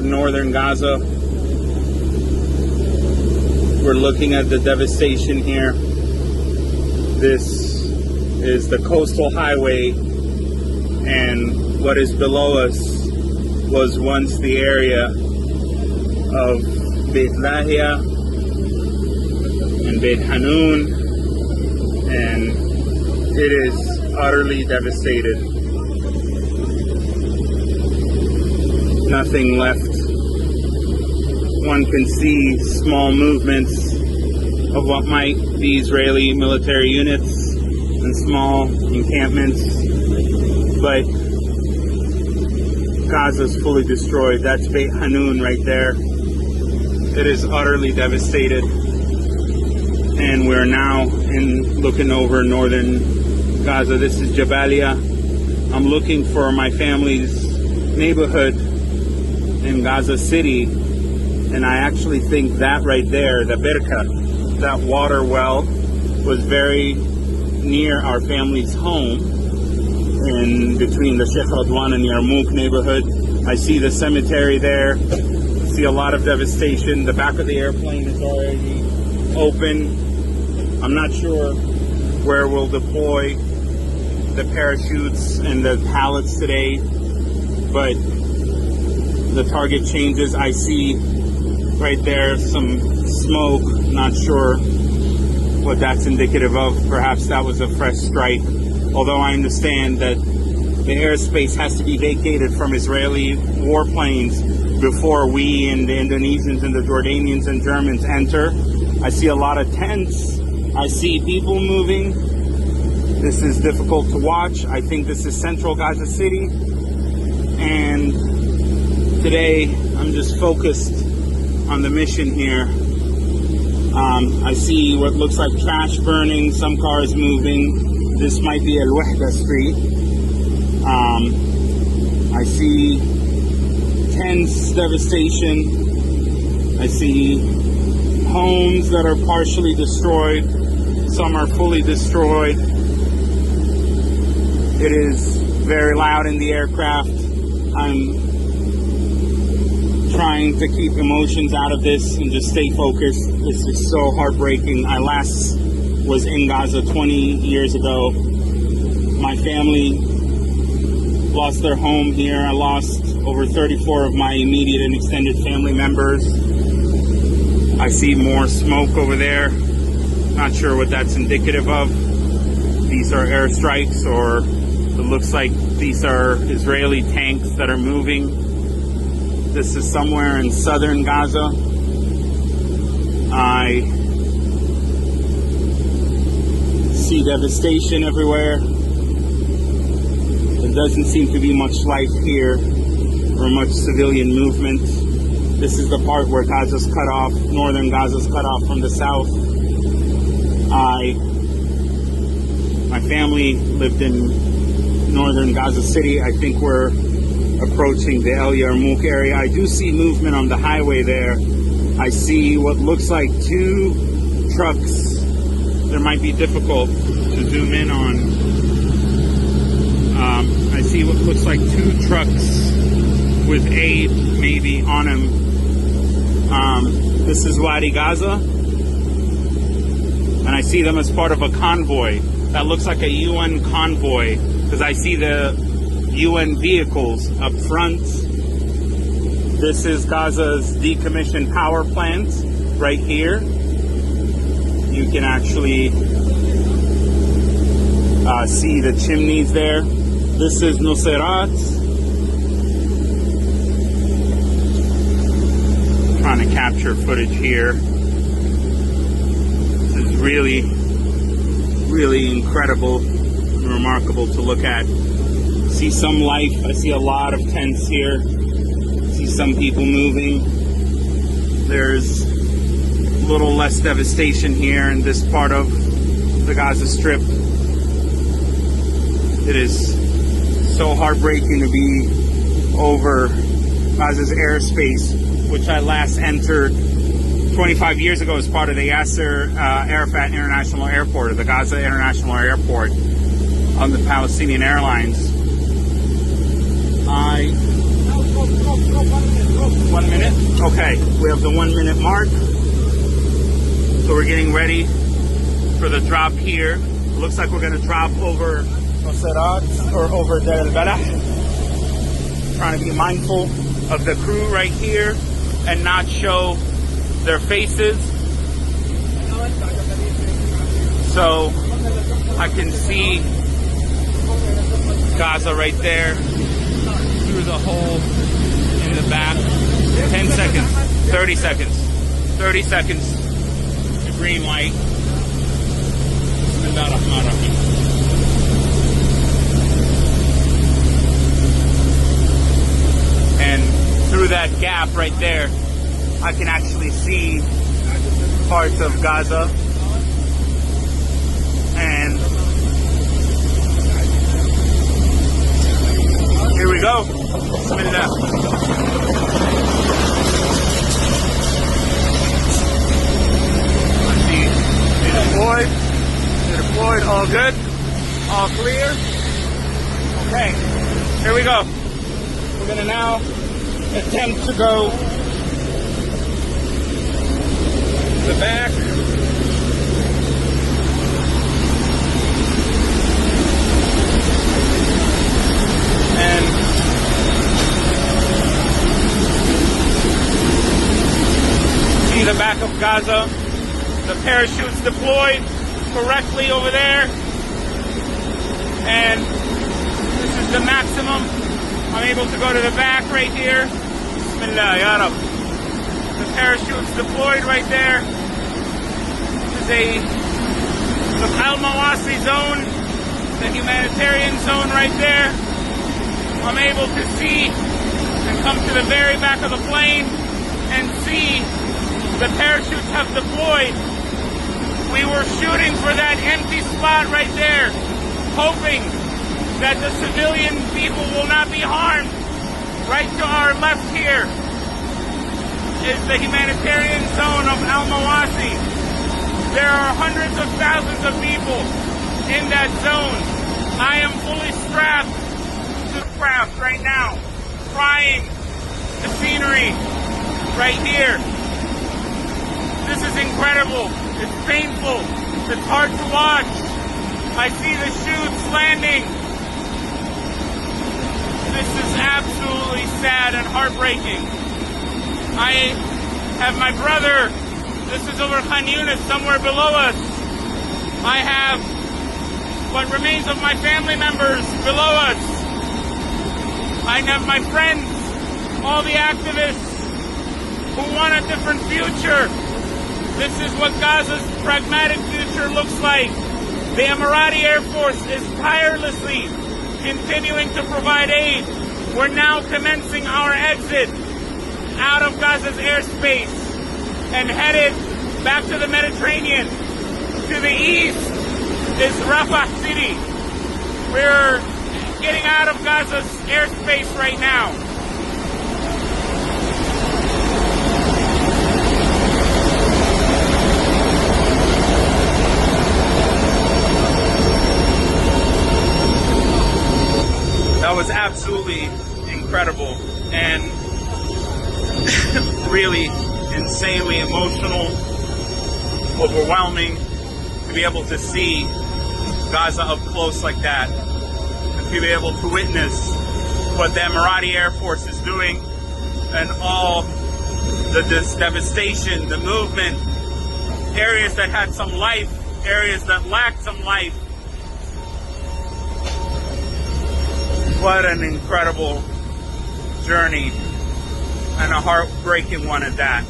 northern Gaza. We're looking at the devastation here. This is the coastal highway, and what is below us was once the area of Beit Lahia and Beit Hanun, and it is utterly devastated. Nothing left. One can see small movements of what might be Israeli military units and small encampments, but Gaza's fully destroyed. That's Beit Hanun right there. It is utterly devastated, and we're now looking over northern Gaza. This is Jabalia. I'm looking for my family's neighborhood in Gaza City, and I actually think that right there, the Birka, that water well, was very near our family's home, in between the Sheikh Radwan and Yarmouk neighborhood. I see the cemetery there. I see a lot of devastation. The back of the airplane is already open. I'm not sure where we'll deploy the parachutes and the pallets today, but the target changes. I see right there some smoke. Not sure what that's indicative of. Perhaps that was a fresh strike, although I understand that the airspace has to be vacated from Israeli warplanes before we and the Indonesians and the Jordanians and Germans enter. I see a lot of tents. I see people moving. This is difficult to watch. I think this is central Gaza City, and today I'm just focused on the mission here. I see what looks like trash burning, some cars moving. This might be Al Wahda Street. I see tents, devastation. I see homes that are partially destroyed. Some are fully destroyed. It is very loud in the aircraft. I'm trying to keep emotions out of this and just stay focused. This is so heartbreaking. I last was in Gaza 20 years ago. My family lost their home here. I lost over 34 of my immediate and extended family members. I see more smoke over there. Not sure what that's indicative of. These are airstrikes, or it looks like these are Israeli tanks that are moving. This is somewhere in southern Gaza. I see devastation everywhere. There doesn't seem to be much life here or much civilian movement. This is the part where Gaza's cut off, northern Gaza's cut off from the south. My family lived in northern Gaza City. I think we're approaching the El Yarmouk area. I do see movement on the highway there. I see what looks like two trucks. There might be difficult to zoom in on. I see what looks like two trucks with aid maybe on them. This is Wadi Gaza, and I see them as part of a convoy. That looks like a UN convoy, because I see the UN vehicles up front. This is Gaza's decommissioned power plant right here. You can actually see the chimneys there. This is Nuseirat. Trying to capture footage here. This is really, really incredible and remarkable to look at. See some life. I see a lot of tents here. See some people moving. There's a little less devastation here in this part of the Gaza Strip. It is so heartbreaking to be over Gaza's airspace, which I last entered 25 years ago as part of the Yasser Arafat International Airport, or the Gaza International Airport on the Palestinian Airlines. One Okay, we have the 1 minute mark. So we're getting ready for the drop here. It looks like we're gonna drop over Maserat or over Dar al Balah. Trying to be mindful of the crew right here and not show their faces. So I can see Gaza right there through the hole in the back. 10 seconds, 30 seconds, 30 seconds. The green light. And through that gap right there, I can actually see parts of Gaza. And here we go. Bismillah. Deployed, all good, all clear. Okay, here we go. We're gonna now attempt to go to the back. And see the back of Gaza. The parachutes deployed correctly over there. And this is the maximum. I'm able to go to the back right here. Bismillah, ya Rab. The parachutes deployed right there. This is the Al-Mawasi zone, the humanitarian zone right there. I'm able to see and come to the very back of the plane and see the parachutes have deployed. We were shooting for that empty spot right there, hoping that the civilian people will not be harmed. Right to our left here is the humanitarian zone of Al-Mawasi. There are hundreds of thousands of people in that zone. I am fully strapped to the craft right now, trying the scenery right here. This is incredible. It's painful. It's hard to watch. I see the chutes landing. This is absolutely sad and heartbreaking. I have my brother. This is over Khan Yunis, somewhere below us. I have what remains of my family members below us. I have my friends, all the activists who want a different future. This is what Gaza's pragmatic future looks like. The Emirati Air Force is tirelessly continuing to provide aid. We're now commencing our exit out of Gaza's airspace and headed back to the Mediterranean. To the east is Rafah City. We're getting out of Gaza's airspace right now. That was absolutely incredible and really insanely emotional, overwhelming to be able to see Gaza up close like that and to be able to witness what the Emirati Air Force is doing and all this devastation, the movement, areas that had some life, areas that lacked some life. What an incredible journey, and a heartbreaking one at that.